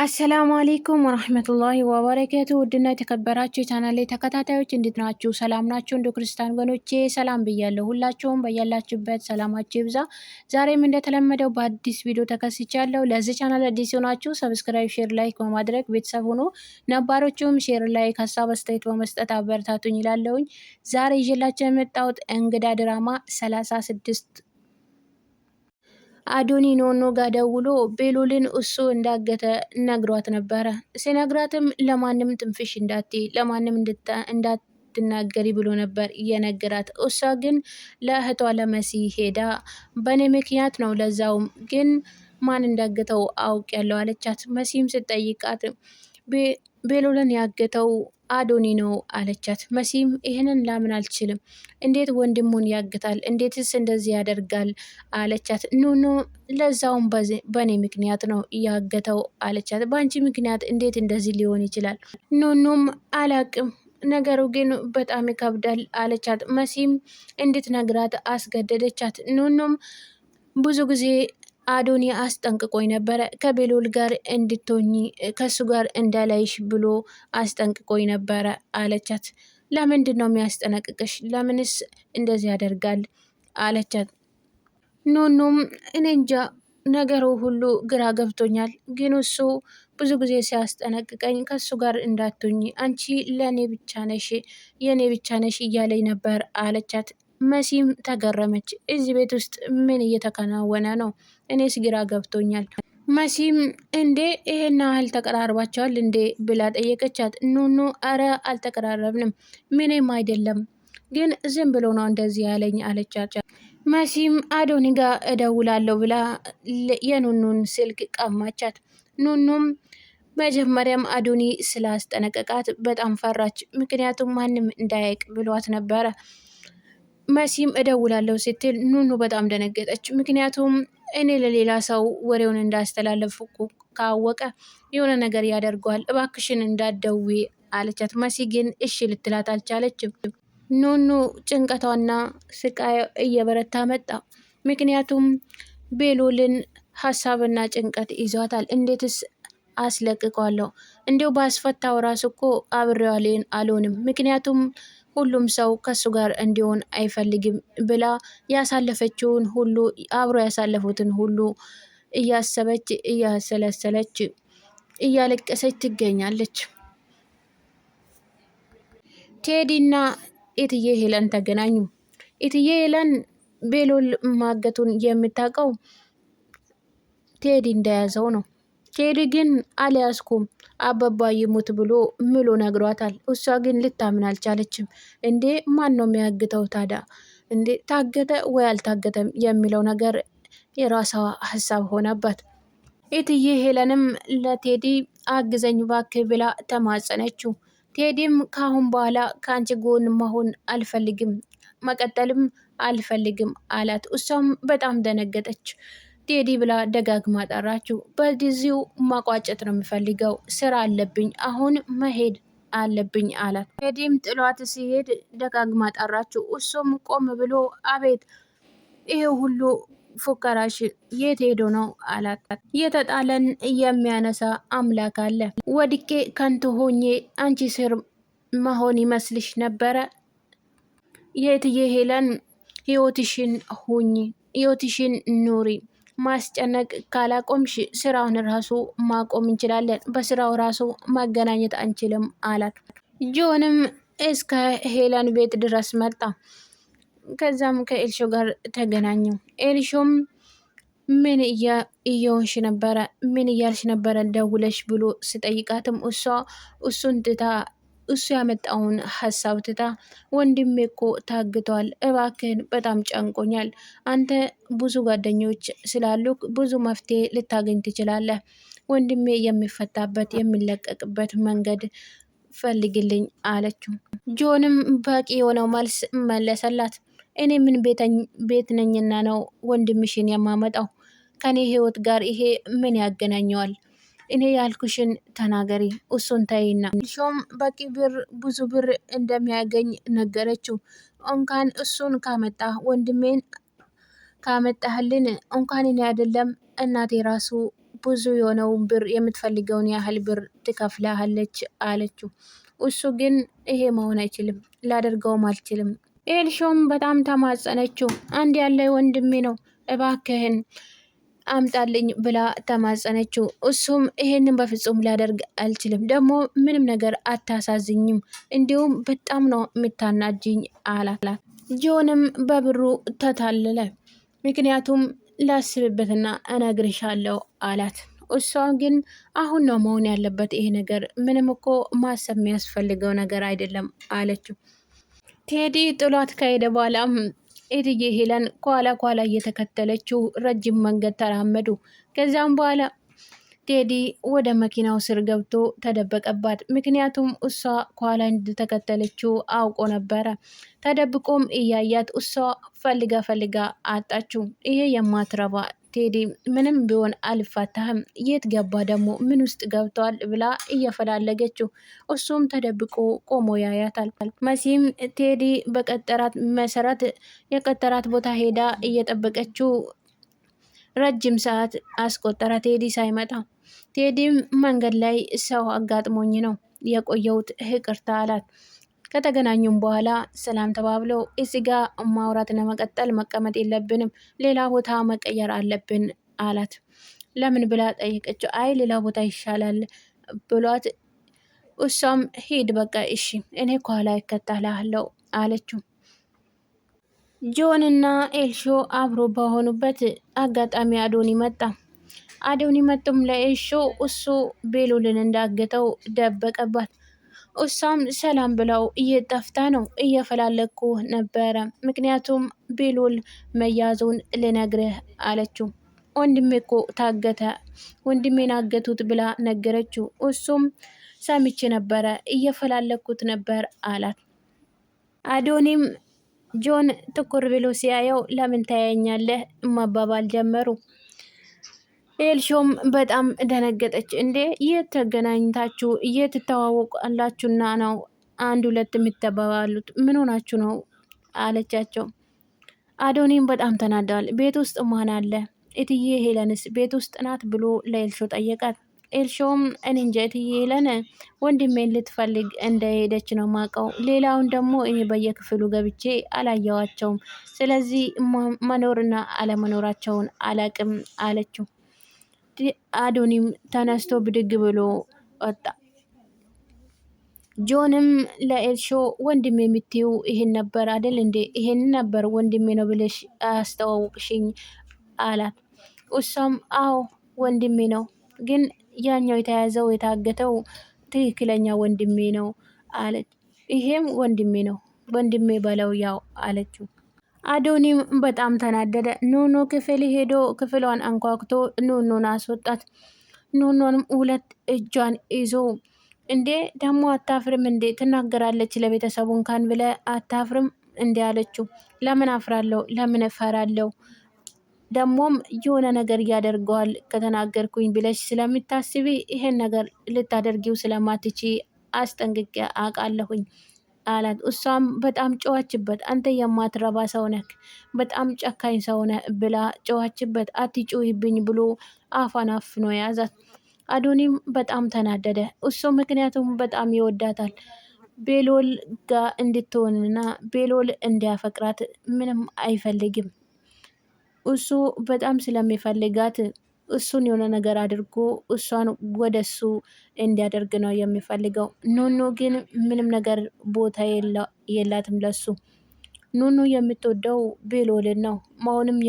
አሰላሙ አሌይኩም ወራህመቱላሂ ወበረካቱ። ውድና የተከበራችሁ የቻናሌ ተከታታዮች እንዴት ናችሁ? ሰላም ናችሁ? እንደ ክርስቲያን ወገኖቼ ሰላም ብያለሁ። ሁላችሁም በያላችሁበት ሰላማችሁ ይብዛ። ዛሬም እንደተለመደው በአዲስ ቪዲዮ ተከስቻለሁ። ለዚህ ቻናል አዲስ ሆናችሁ ሰብስክራይብ፣ ሼር፣ ላይክ በማድረግ ቤተሰብ ሆኖ ነባሮቹም ሼር፣ ላይክ፣ ሀሳብ አስተያየት በመስጠት አበረታቱኝ ይላለሁኝ። ዛሬ ይዤላችሁ የመጣሁት እንግዳ ድራማ 36 አዶኒ ኖኖ ጋር ደውሎ ቤሉልን እሱ እንዳገተ ነግሯት ነበረ። ሲነግራትም ለማንም ትንፍሽ እንዳትይ ለማንም እንዳትናገሪ ብሎ ነበር እየነገራት። እሷ ግን ለእህቷ ለመሲ ሄዳ በእኔ ምክንያት ነው ለዛውም ግን ማን እንዳገተው አውቅ ያለው አለቻት። መሲም ስጠይቃት ቤሉልን ያገተው አዶኒ ነው አለቻት። መሲም ይህንን ላምን አልችልም፣ እንዴት ወንድሙን ያግታል? እንዴትስ እንደዚህ ያደርጋል? አለቻት። ኑኑ ለዛውም በእኔ ምክንያት ነው ያገተው አለቻት። በአንቺ ምክንያት እንዴት እንደዚህ ሊሆን ይችላል? ኑኑም አላቅም፣ ነገሩ ግን በጣም ይከብዳል አለቻት። መሲም እንድትነግራት አስገደደቻት። ኑኑም ብዙ ጊዜ አዶኒ አስጠንቅቆኝ ነበረ ከቤሉል ጋር እንድትሆኚ ከሱ ጋር እንዳላይሽ ብሎ አስጠንቅቆኝ ነበረ አለቻት። ለምንድን ነው የሚያስጠነቅቅሽ? ለምንስ እንደዚህ ያደርጋል? አለቻት። ኑኑም እኔ እንጃ ነገሩ ሁሉ ግራ ገብቶኛል፣ ግን እሱ ብዙ ጊዜ ሲያስጠነቅቀኝ ከሱ ጋር እንዳትሆኚ አንቺ ለእኔ ብቻ ነሽ የእኔ ብቻ ነሽ እያለኝ ነበር አለቻት። መሲም ተገረመች። እዚህ ቤት ውስጥ ምን እየተከናወነ ነው? እኔስ ግራ ገብቶኛል። መሲም እንዴ ይሄን ያህል ተቀራርባቸዋል እንዴ ብላ ጠየቀቻት። ኑኑ አረ አልተቀራረብንም፣ ምንም አይደለም፣ ግን ዝም ብሎ ነው እንደዚህ ያለኝ አለቻት። መሲም አዶኒ ጋር እደውላለሁ ብላ የኑኑን ስልክ ቀማቻት። ኑኑም መጀመሪያም አዶኒ ስላስጠነቀቃት በጣም ፈራች፣ ምክንያቱም ማንም እንዳያውቅ ብሏት ነበረ። መሲም እደውላለሁ ስትል ኑኑ በጣም ደነገጠች። ምክንያቱም እኔ ለሌላ ሰው ወሬውን እንዳስተላለፉ ካወቀ የሆነ ነገር ያደርገዋል፣ እባክሽን እንዳትደውይ አለቻት። መሲ ግን እሺ ልትላት አልቻለችም። ኑኑ ጭንቀቷና ስቃይ እየበረታ መጣ። ምክንያቱም ቤሉልን ሀሳብና ጭንቀት ይዟታል። እንዴትስ አስለቅቋለሁ? እንዲሁ ባስፈታው ራሱ እኮ አብሬው አልሆንም፣ ምክንያቱም ሁሉም ሰው ከሱ ጋር እንዲሆን አይፈልግም ብላ ያሳለፈችውን ሁሉ አብሮ ያሳለፉትን ሁሉ እያሰበች እያሰለሰለች እያለቀሰች ትገኛለች። ቴዲና ኢትዬ ሄለን ተገናኙ። ኢትዬ ሄለን ቤሉል ማገቱን የምታውቀው ቴዲ እንደያዘው ነው። ቴዲ ግን አልያዝኩም አባባ ይሙት ብሎ ምሎ ነግሯታል። እሷ ግን ልታምን አልቻለችም። እንዴ ማን ነው የሚያግተው ታዲያ? እንዴ ታገተ ወይ አልታገተም የሚለው ነገር የራሷ ሀሳብ ሆነባት። ኢትዬ ሄለንም ለቴዲ አግዘኝ ባክህ ብላ ተማጸነችው። ቴዲም ካሁን በኋላ ከአንቺ ጎን መሆን አልፈልግም፣ መቀጠልም አልፈልግም አላት። እሷም በጣም ደነገጠች። ቴዲ ብላ ደጋግማ ጠራችው። በዚሁ ማቋጨት ነው የምፈልገው፣ ስራ አለብኝ፣ አሁን መሄድ አለብኝ አላት። ቴዲም ጥሏት ሲሄድ ደጋግማ ጠራችው። እሱም ቆም ብሎ አቤት፣ ይሄ ሁሉ ፉከራሽ የት ሄዶ ነው አላት። የተጣለን የሚያነሳ አምላክ አለ። ወድቄ ከንቱ ሆኜ አንቺ ስር መሆን ይመስልሽ ነበረ? የትዬ ሄለን ህይወትሽን ሁኝ፣ ህይወትሽን ኑሪ፣ ማስጨነቅ ካላቆምሽ ስራውን ራሱ ማቆም እንችላለን፣ በስራው ራሱ ማገናኘት አንችልም አላት። ጆንም እስከ ሄለን ቤት ድረስ መጣ። ከዛም ከኤልሾ ጋር ተገናኙ። ኤልሾም ምን እየሆንሽ ነበረ? ምን እያልሽ ነበረ ደውለሽ ብሎ ስጠይቃትም እሱን ትታ እሱ ያመጣውን ሀሳብ ትታ ወንድሜ እኮ ታግቷል፣ እባክህን በጣም ጨንቆኛል፣ አንተ ብዙ ጓደኞች ስላሉክ ብዙ መፍትሄ ልታገኝ ትችላለህ፣ ወንድሜ የሚፈታበት የሚለቀቅበት መንገድ ፈልግልኝ አለችው። ጆንም በቂ የሆነው መልስ መለሰላት። እኔ ምን ቤት ነኝና ነው ወንድምሽን የማመጣው? ከኔ ህይወት ጋር ይሄ ምን ያገናኘዋል? እኔ ያልኩሽን ተናገሪ፣ እሱን ተይና። ሾም በቂ ብር ብዙ ብር እንደሚያገኝ ነገረችው። እንኳን እሱን ካመጣ ወንድሜን ካመጣህልን እንኳን እኔ አይደለም እናቴ ራሱ ብዙ የሆነውን ብር የምትፈልገውን ያህል ብር ትከፍላለች አለችው። እሱ ግን ይሄ መሆን አይችልም፣ ላደርገውም አልችልም። ኤልሾም በጣም ተማጸነችው። አንድ ያለ ወንድሜ ነው እባክህን አምጣልኝ ብላ ተማጸነችው። እሱም ይሄንን በፍጹም ሊያደርግ አልችልም፣ ደግሞ ምንም ነገር አታሳዝኝም፣ እንዲሁም በጣም ነው የምታናጅኝ አላት። ጆንም በብሩ ተታለለ። ምክንያቱም ላስብበትና እነግርሻለሁ አላት። እሷ ግን አሁን ነው መሆን ያለበት ይሄ ነገር፣ ምንም እኮ ማሰብ የሚያስፈልገው ነገር አይደለም አለችው። ቴዲ ጥሏት ከሄደ በኋላም እትዬ ሄለን ኋላ ኋላ እየተከተለችው ረጅም መንገድ ተራመዱ። ከዚያም በኋላ ቴዲ ወደ መኪናው ስር ገብቶ ተደበቀባት። ምክንያቱም እሷ ከኋላ እንደተከተለችው አውቆ ነበረ። ተደብቆም እያያት እሷ ፈልጋ ፈልጋ አጣችው። ይሄ የማትረባ ቴዲ ምንም ቢሆን አልፋታህም፣ የት ገባ ደግሞ ምን ውስጥ ገብቷል ብላ እየፈላለገችው፣ እሱም ተደብቆ ቆሞ ያያታል። መሲም ቴዲ በቀጠራት መሰረት የቀጠራት ቦታ ሄዳ እየጠበቀችው ረጅም ሰዓት አስቆጠረ ቴዲ ሳይመጣ። ቴዲም መንገድ ላይ ሰው አጋጥሞኝ ነው የቆየሁት ይቅርታ አላት። ከተገናኙም በኋላ ሰላም ተባብለው እዚህ ጋ ማውራትና መቀጠል መቀመጥ የለብንም ሌላ ቦታ መቀየር አለብን አላት። ለምን ብላ ጠየቀችው። አይ ሌላ ቦታ ይሻላል ብሏት፣ እሷም ሂድ በቃ እሺ እኔ ከኋላ ይከተልሃለሁ አለችው። ጆንና ኤልሾ አብሮ በሆኑበት አጋጣሚ አዶኒ መጣ። አዶኒ መጡም ለኤልሾ እሱ ቤሉልን እንዳገተው ደበቀባት። እሷም ሰላም ብለው እየጠፍታ ነው እየፈላለኩ ነበረ፣ ምክንያቱም ቤሉል መያዙን ልነግርህ አለችው። ወንድሜ እኮ ታገተ፣ ወንድሜን አገቱት ብላ ነገረችው። እሱም ሰምቼ ነበረ እየፈላለኩት ነበር አላት። አዶኒም ጆን ትኩር ብሎ ሲያየው ለምን ታያኛለህ መባባል ጀመሩ። ኤልሾም በጣም ደነገጠች። እንዴ የት ተገናኝታችሁ የት ትተዋወቃላችሁና ነው አንድ ሁለት የምትባባሉት? ምን ሆናችሁ ነው አለቻቸው። አዶኒም በጣም ተናደዋል። ቤት ውስጥ ማን አለ? እትዬ ሄለንስ ቤት ውስጥ ናት ብሎ ለኤልሾ ጠየቃት። ኤልሾም እኔ እንጃ እትዬ ሄለን ወንድሜን ልትፈልግ እንደሄደች ነው ማቀው። ሌላውን ደግሞ እኔ በየክፍሉ ገብቼ አላየዋቸውም። ስለዚህ መኖርና አለመኖራቸውን አላቅም አለችው። አዶኒም ተነስቶ ብድግ ብሎ ወጣ። ጆንም ለኤልሾ ወንድሜ የምትይው ይሄን ነበር አይደል እንዴ? ይሄን ነበር ወንድሜ ነው ብለሽ አስተዋውቅሽኝ አላት። እሷም አዎ ወንድሜ ነው፣ ግን ያኛው የተያዘው የታገተው ትክክለኛ ወንድሜ ነው አለች። ይሄም ወንድሜ ነው፣ ወንድሜ በለው ያው አለችው። አዶኒም በጣም ተናደደ። ኑኑ ክፍል ሄዶ ክፍሏን አንኳኩቶ ኑኑን አስወጣት። ኑኑንም ሁለት እጇን ይዞ እንዴ ደግሞ አታፍርም እንዴ ትናገራለች ለቤተሰቡ እንኳን ብለ አታፍርም እንዴ አለችው። ለምን አፍራለሁ? ለምን እፈራለሁ? ደግሞም የሆነ ነገር እያደርገዋል ከተናገርኩኝ ብለሽ ስለምታስቢ ይሄን ነገር ልታደርጊው ስለማትቺ አስጠንቅቄ አውቃለሁኝ አላት። እሷም በጣም ጨዋችበት። አንተ የማትረባ ሰው ነህ፣ በጣም ጨካኝ ሰው ነህ ብላ ጨዋችበት። አትጩይብኝ ብሎ አፏን አፍኖ ያዛት። አዶኒም በጣም ተናደደ። እሱ ምክንያቱም በጣም ይወዳታል። ቤሎል ጋር እንድትሆንና ቤሎል እንዲያፈቅራት ምንም አይፈልግም። እሱ በጣም ስለሚፈልጋት እሱን የሆነ ነገር አድርጎ እሷን ወደሱ እንዲያደርግ ነው የሚፈልገው። ኑኑ ግን ምንም ነገር ቦታ የላትም ለሱ። ኑኑ የምትወደው ቤሎልን ነው። መሆንም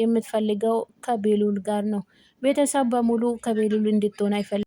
የምትፈልገው ከቤሉል ጋር ነው። ቤተሰብ በሙሉ ከቤሉል እንድትሆን አይፈልግም።